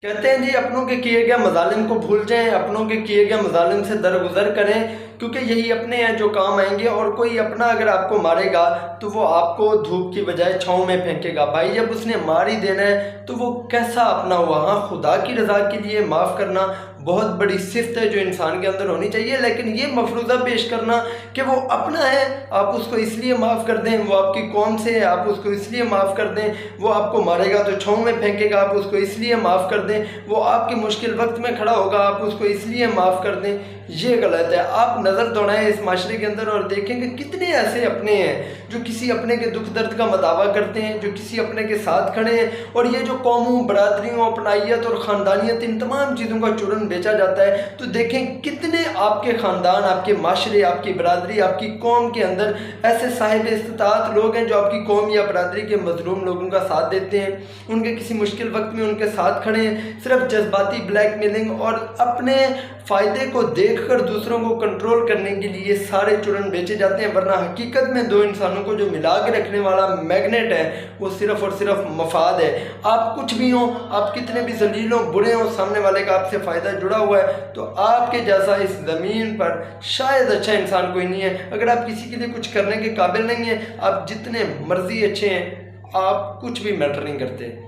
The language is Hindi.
कहते हैं जी अपनों के किए गए मज़ालिम को भूल जाएं, अपनों के किए गए मज़ालिम से दरगुजर करें, क्योंकि यही अपने हैं जो काम आएंगे। और कोई अपना अगर आपको मारेगा तो वो आपको धूप की बजाय छाँव में फेंकेगा। भाई जब उसने मार ही देना है तो वो कैसा अपना हुआ। हाँ, खुदा की रज़ा के लिए माफ़ करना बहुत बड़ी सिफ्त है जो इंसान के अंदर होनी चाहिए, लेकिन ये मफरूज़ा पेश करना कि वो अपना है आप उसको इसलिए माफ़ कर दें, वो आपकी कौम से है आप उसको इसलिए माफ़ कर दें, वो आपको मारेगा तो छाँव में फेंकेगा आप उसको इसलिए माफ़ कर दें, वो आपके मुश्किल वक्त में खड़ा होगा आप उसको इसलिए माफ़ कर दें, ये गलत है। आप नज़र दौड़ाएं इस माशरे के अंदर और देखेंगे कितने ऐसे अपने हैं जो किसी अपने के दुख दर्द का मदावा करते हैं, जो किसी अपने के साथ खड़े हैं। और ये जो कौमों, बरादरियों, अपनाइयत और ख़ानदानियत, इन तमाम चीज़ों का चूरन बेचा जाता है, तो देखें कितने आपके ख़ानदान, आपके माशरे, आपकी बरादरी, आपकी कौम के अंदर ऐसे साहिब इस्तात लोग हैं जो आपकी कौम या बरादरी के मजलूम लोगों का साथ देते हैं, उनके किसी मुश्किल वक्त में उनके साथ खड़े हैं। सिर्फ जज्बाती ब्लैकमेलिंग और अपने फ़ायदे को देखकर दूसरों को कंट्रोल करने के लिए सारे चूरन बेचे जाते हैं, वरना हकीकत में दो इंसानों को जो मिला के रखने वाला मैग्नेट है वो सिर्फ़ और सिर्फ मफाद है। आप कुछ भी हों, आप कितने भी जलील हों, बुरे हों, सामने वाले का आपसे फ़ायदा जुड़ा हुआ है, तो आपके जैसा इस ज़मीन पर शायद अच्छा इंसान कोई नहीं है। अगर आप किसी के लिए कुछ करने के काबिल नहीं हैं, आप जितने मर्जी अच्छे हैं, आप कुछ भी मैटर नहीं करते।